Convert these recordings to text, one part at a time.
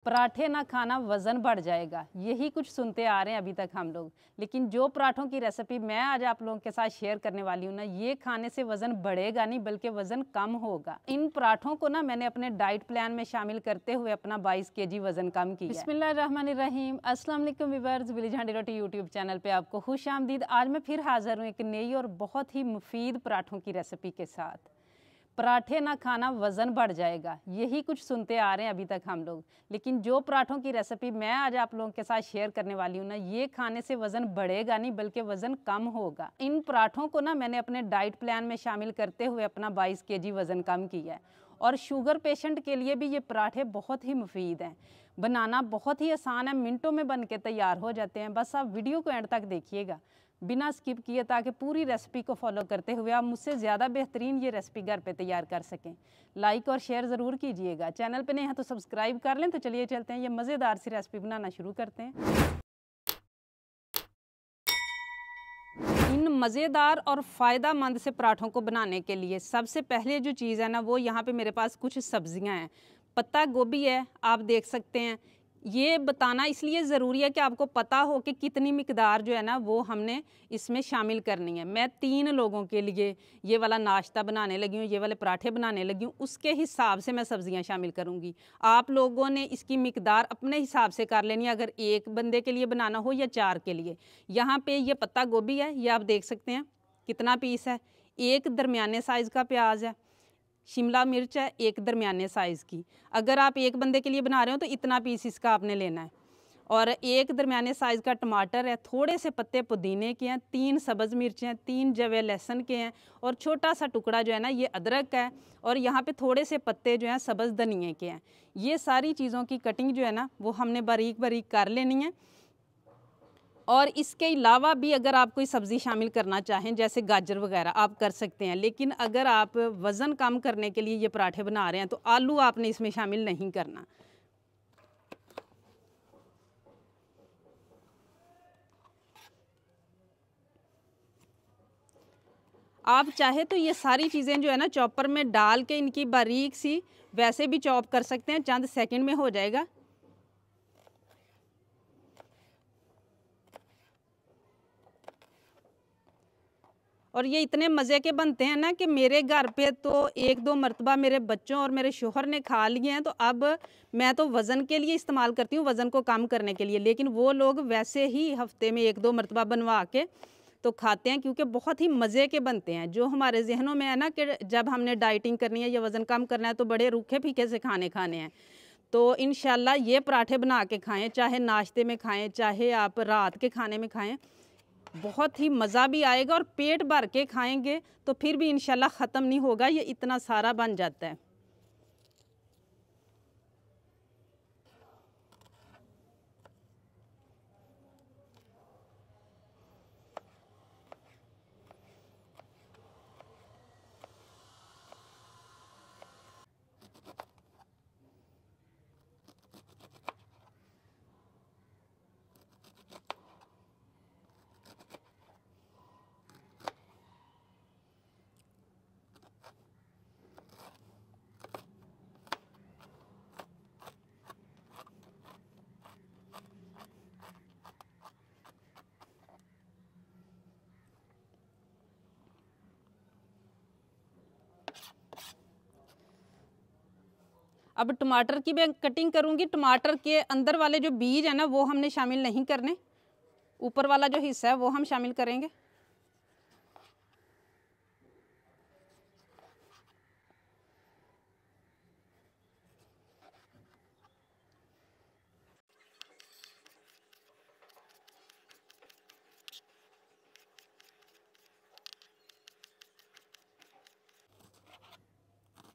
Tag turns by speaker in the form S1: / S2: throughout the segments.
S1: पराठे ना खाना वज़न बढ़ जाएगा, यही कुछ सुनते आ रहे हैं अभी तक हम लोग। लेकिन जो पराठों की रेसिपी मैं आज आप लोगों के साथ शेयर करने वाली हूँ ना, ये खाने से वज़न बढ़ेगा नहीं बल्कि वज़न कम होगा। इन पराठों को ना मैंने अपने डाइट प्लान में शामिल करते हुए अपना 22 केजी वज़न कम किया। बिस्मिल्लाहिर्रहमानिर्रहीम, अस्सलाम वालेकुम व्यूअर्स, विलेज हांडी रोटी यूट्यूब चैनल पे आपको खुशामदीद। आज मैं फिर हाज़िर हूँ एक नई और बहुत ही मुफीद पराठों की रेसिपी के साथ। पराठे ना खाना वज़न बढ़ जाएगा, यही कुछ सुनते आ रहे हैं अभी तक हम लोग। लेकिन जो पराठों की रेसिपी मैं आज आप लोगों के साथ शेयर करने वाली हूँ ना, ये खाने से वज़न बढ़ेगा नहीं बल्कि वज़न कम होगा। इन पराठों को ना मैंने अपने डाइट प्लान में शामिल करते हुए अपना 22 केजी वज़न कम किया है। और शुगर पेशेंट के लिए भी ये पराठे बहुत ही मुफीद हैं। बनाना बहुत ही आसान है, मिनटों में बन के तैयार हो जाते हैं। बस आप वीडियो को एंड तक देखिएगा बिना स्किप किए, ताकि पूरी रेसिपी को फॉलो करते हुए आप मुझसे ज़्यादा बेहतरीन ये रेसिपी घर पे तैयार कर सकें। लाइक और शेयर ज़रूर कीजिएगा। चैनल पे नहीं है तो सब्सक्राइब कर लें। तो चलिए चलते हैं, ये मज़ेदार सी रेसिपी बनाना शुरू करते हैं। इन मज़ेदार और फ़ायदेमंद से पराठों को बनाने के लिए सबसे पहले जो चीज़ है ना, वो यहाँ पे मेरे पास कुछ सब्जियाँ हैं। पत्ता गोभी है, आप देख सकते हैं। ये बताना इसलिए ज़रूरी है कि आपको पता हो कि कितनी मिकदार जो है ना वो हमने इसमें शामिल करनी है। मैं 3 लोगों के लिए ये वाला नाश्ता बनाने लगी हूँ, ये वाले पराठे बनाने लगी हूँ, उसके हिसाब से मैं सब्जियाँ शामिल करूँगी। आप लोगों ने इसकी मिकदार अपने हिसाब से कर लेनी है, अगर एक बंदे के लिए बनाना हो या 4 के लिए। यहाँ पे ये पत्ता गोभी है, ये आप देख सकते हैं कितना पीस है। एक दरमियाने साइज़ का प्याज है। शिमला मिर्च है एक दरमियाने साइज़ की। अगर आप एक बंदे के लिए बना रहे हो तो इतना पीस इसका आपने लेना है। और एक दरमियाने साइज़ का टमाटर है। थोड़े से पत्ते पुदीने के हैं, 3 सब्ज़ मिर्च हैं, 3 जवे लहसुन के हैं और छोटा सा टुकड़ा जो है ना ये अदरक है। और यहाँ पे थोड़े से पत्ते जो हैं सब्ज़ धनिए के हैं। ये सारी चीज़ों की कटिंग जो है ना वो हमने बारीक बारीक कर लेनी है। और इसके अलावा भी अगर आप कोई सब्ज़ी शामिल करना चाहें जैसे गाजर वगैरह आप कर सकते हैं। लेकिन अगर आप वज़न कम करने के लिए ये पराठे बना रहे हैं तो आलू आपने इसमें शामिल नहीं करना। आप चाहे तो ये सारी चीज़ें जो है ना चॉपर में डाल के इनकी बारीक सी वैसे भी चॉप कर सकते हैं, चंद सेकंड में हो जाएगा। और ये इतने मज़े के बनते हैं ना कि मेरे घर पे तो 1-2 मरतबा मेरे बच्चों और मेरे शोहर ने खा लिए हैं। तो अब मैं तो वज़न के लिए इस्तेमाल करती हूँ, वज़न को कम करने के लिए। लेकिन वो लोग वैसे ही हफ़्ते में 1-2 मरतबा बनवा के तो खाते हैं, क्योंकि बहुत ही मज़े के बनते हैं। जो हमारे ज़हनों में है ना कि जब हमने डाइटिंग करनी है या वज़न कम करना है तो बड़े रूखे-फीके से खाने हैं। तो इंशाल्लाह ये पराठे बना के खाएँ, चाहे नाश्ते में खाएँ, चाहे आप रात के खाने में खाएँ। बहुत ही मज़ा भी आएगा और पेट भर के खाएंगे तो फिर भी इंशाल्लाह ख़त्म नहीं होगा, ये इतना सारा बन जाता है। अब टमाटर की मैं कटिंग करूँगी। टमाटर के अंदर वाले जो बीज है ना वो हमने शामिल नहीं करने, ऊपर वाला जो हिस्सा है वो हम शामिल करेंगे।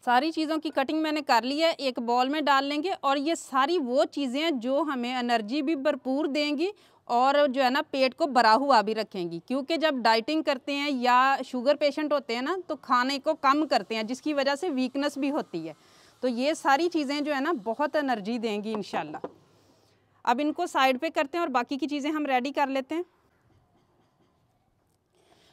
S1: सारी चीज़ों की कटिंग मैंने कर ली है, एक बॉल में डाल लेंगे। और ये सारी वो चीज़ें जो हमें एनर्जी भी भरपूर देंगी और जो है ना पेट को भरा हुआ भी रखेंगी। क्योंकि जब डाइटिंग करते हैं या शुगर पेशेंट होते हैं ना तो खाने को कम करते हैं, जिसकी वजह से वीकनेस भी होती है। तो ये सारी चीज़ें जो है ना बहुत एनर्जी देंगी इंशाल्लाह। अब इनको साइड पे करते हैं और बाकी की चीज़ें हम रेडी कर लेते हैं।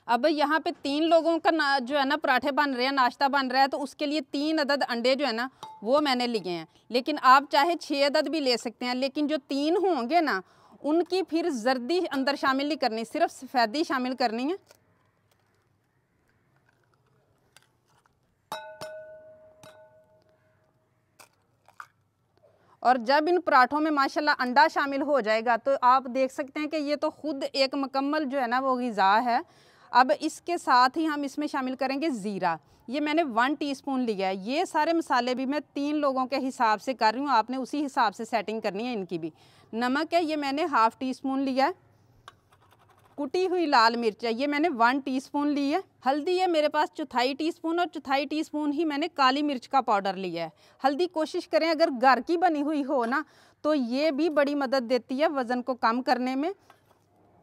S1: अब यहाँ पे 3 लोगों का जो है ना पराठे बन रहे हैं, नाश्ता बन रहा है, तो उसके लिए 3 अदद अंडे जो है ना वो मैंने लिए हैं। लेकिन आप चाहे 6 अदद भी ले सकते हैं, लेकिन जो 3 होंगे ना उनकी फिर जर्दी अंदर शामिल नहीं करनी, सिर्फ सफ़ेदी शामिल करनी है। और जब इन पराठों में माशाल्लाह अंडा शामिल हो जाएगा तो आप देख सकते हैं कि ये तो खुद एक मुकम्मल जो है ना वो ग़िज़ा है। अब इसके साथ ही हम इसमें शामिल करेंगे ज़ीरा। ये मैंने 1 टीस्पून लिया है। ये सारे मसाले भी मैं 3 लोगों के हिसाब से कर रही हूँ, आपने उसी हिसाब से सेटिंग करनी है इनकी भी। नमक है, ये मैंने 1/2 टीस्पून लिया है। कुटी हुई लाल मिर्च है, ये मैंने 1 टीस्पून ली है। हल्दी है मेरे पास 1/4 टीस्पून, और 1/4 टीस्पून ही मैंने काली मिर्च का पाउडर लिया है। हल्दी कोशिश करें अगर घर की बनी हुई हो ना तो ये भी बड़ी मदद देती है वज़न को कम करने में।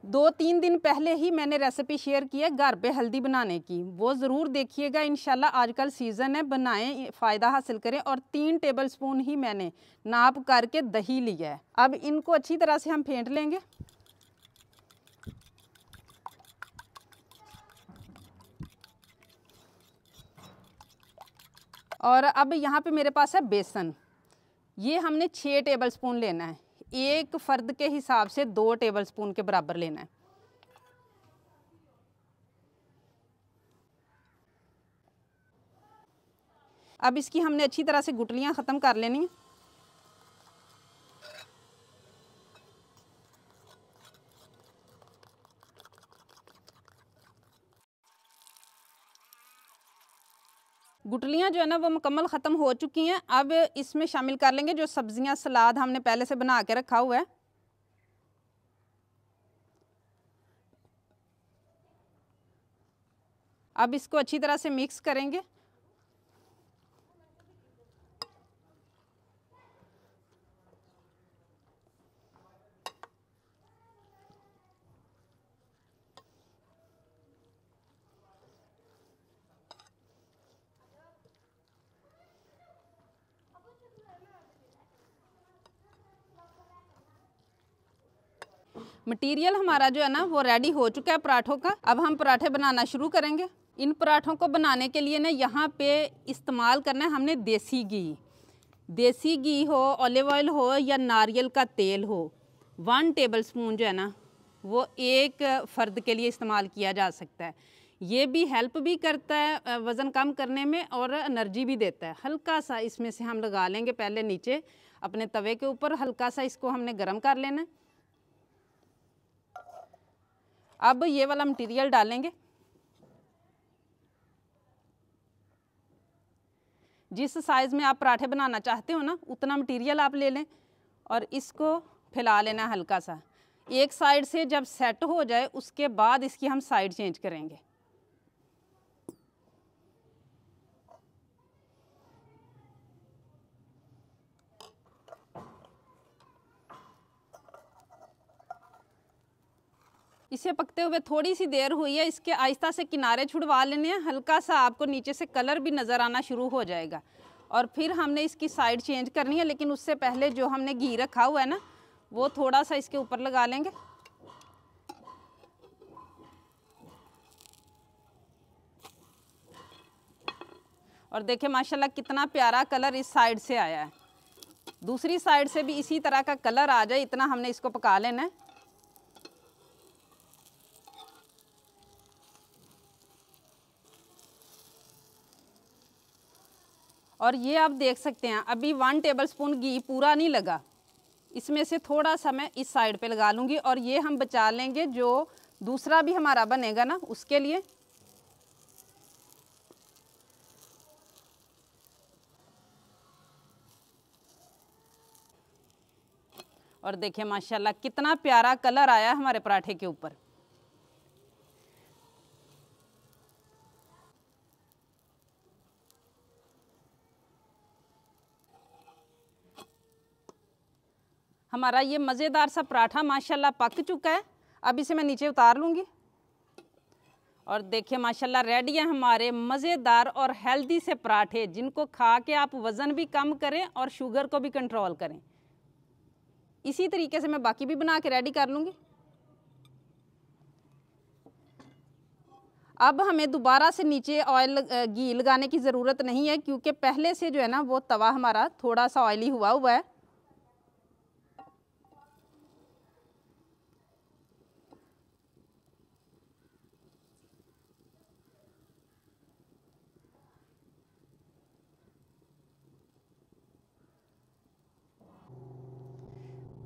S1: 2-3 दिन पहले ही मैंने रेसिपी शेयर की है घर पे हल्दी बनाने की, वो ज़रूर देखिएगा। इंशाल्लाह आजकल सीज़न है, बनाएं, फ़ायदा हासिल करें। और 3 टेबलस्पून ही मैंने नाप करके दही लिया है। अब इनको अच्छी तरह से हम फेंट लेंगे। और अब यहाँ पे मेरे पास है बेसन, ये हमने 6 टेबलस्पून लेना है। एक फ़र्द के हिसाब से 2 टेबलस्पून के बराबर लेना है। अब इसकी हमने अच्छी तरह से गुठलियाँ ख़त्म कर लेनी है। गुठलियाँ जो है ना वो मुकम्मल ख़त्म हो चुकी हैं। अब इसमें शामिल कर लेंगे जो सब्ज़ियाँ, सलाद हमने पहले से बना के रखा हुआ है। अब इसको अच्छी तरह से मिक्स करेंगे। मटीरियल हमारा जो है ना वो रेडी हो चुका है पराठों का। अब हम पराठे बनाना शुरू करेंगे। इन पराठों को बनाने के लिए ना यहाँ पे इस्तेमाल करना है हमने देसी घी। देसी घी हो, ऑलिव ऑयल हो या नारियल का तेल हो, 1 टेबलस्पून जो है ना वो एक फ़र्द के लिए इस्तेमाल किया जा सकता है। ये भी हेल्प भी करता है वज़न कम करने में और एनर्जी भी देता है। हल्का सा इसमें से हम लगा लेंगे पहले नीचे अपने तवे के ऊपर, हल्का सा इसको हमने गर्म कर लेना है। अब ये वाला मटेरियल डालेंगे। जिस साइज़ में आप पराठे बनाना चाहते हो ना उतना मटेरियल आप ले लें और इसको फैला लेना है हल्का सा। एक साइड से जब सेट हो जाए उसके बाद इसकी हम साइड चेंज करेंगे। इसे पकते हुए थोड़ी सी देर हुई है, इसके आहिस्ता से किनारे छुड़वा लेने हैं। हल्का सा आपको नीचे से कलर भी नज़र आना शुरू हो जाएगा और फिर हमने इसकी साइड चेंज करनी है। लेकिन उससे पहले जो हमने घी रखा हुआ है ना वो थोड़ा सा इसके ऊपर लगा लेंगे। और देखिए माशाल्लाह कितना प्यारा कलर इस साइड से आया है। दूसरी साइड से भी इसी तरह का कलर आ जाए इतना हमने इसको पका लेना है। और ये आप देख सकते हैं अभी 1 टेबलस्पून घी पूरा नहीं लगा, इसमें से थोड़ा सा मैं इस साइड पे लगा लूँगी और ये हम बचा लेंगे जो दूसरा भी हमारा बनेगा ना उसके लिए। और देखिए माशाल्लाह कितना प्यारा कलर आया हमारे पराठे के ऊपर। हमारा ये मज़ेदार सा पराठा माशाल्लाह पक चुका है। अब इसे मैं नीचे उतार लूँगी और देखिए माशाल्लाह रेडी है हमारे मज़ेदार और हेल्दी से पराठे, जिनको खा के आप वज़न भी कम करें और शुगर को भी कंट्रोल करें। इसी तरीके से मैं बाकी भी बना के रेडी कर लूँगी। अब हमें दोबारा से नीचे ऑयल घी लगाने की ज़रूरत नहीं है, क्योंकि पहले से जो है ना वो तवा हमारा थोड़ा सा ऑयली हुआ है।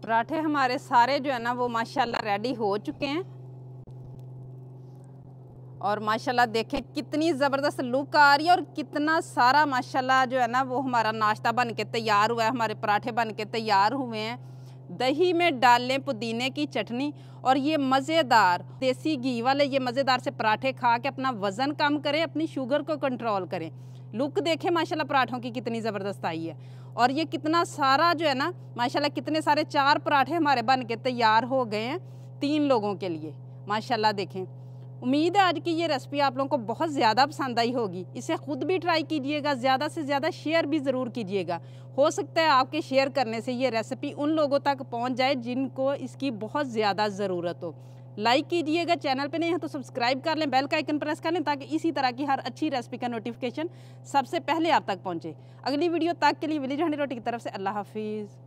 S1: पराठे हमारे सारे जो है ना वो माशाल्लाह रेडी हो चुके हैं। और माशाल्लाह देखें कितनी ज़बरदस्त लुक आ रही है और कितना सारा माशाल्लाह जो है ना वो हमारा नाश्ता बन के तैयार हुआ है, हमारे पराठे बन के तैयार हुए हैं। दही में डाल लें पुदीने की चटनी और ये मज़ेदार देसी घी वाले ये मज़ेदार से पराठे खा के अपना वज़न कम करें, अपनी शुगर को कंट्रोल करें। लुक देखें माशाल्लाह पराठों की कितनी ज़बरदस्त आई है। और ये कितना सारा जो है ना माशाल्लाह कितने सारे 4 पराठे हमारे बन के तैयार हो गए हैं 3 लोगों के लिए। माशाल्लाह देखें, उम्मीद है आज की ये रेसिपी आप लोगों को बहुत ज़्यादा पसंद आई होगी। इसे ख़ुद भी ट्राई कीजिएगा, ज़्यादा से ज़्यादा शेयर भी ज़रूर कीजिएगा। हो सकता है आपके शेयर करने से ये रेसिपी उन लोगों तक पहुंच जाए जिनको इसकी बहुत ज़्यादा ज़रूरत हो। लाइक कीजिएगा, चैनल पे नहीं है तो सब्सक्राइब कर लें, बेल का आइकन प्रेस कर लें ताकि इसी तरह की हर अच्छी रेसिपी का नोटिफिकेशन सबसे पहले आप तक पहुँचे। अगली वीडियो तक के लिए विलेज हंडी रोटी की तरफ से अल्लाह हाफिज़।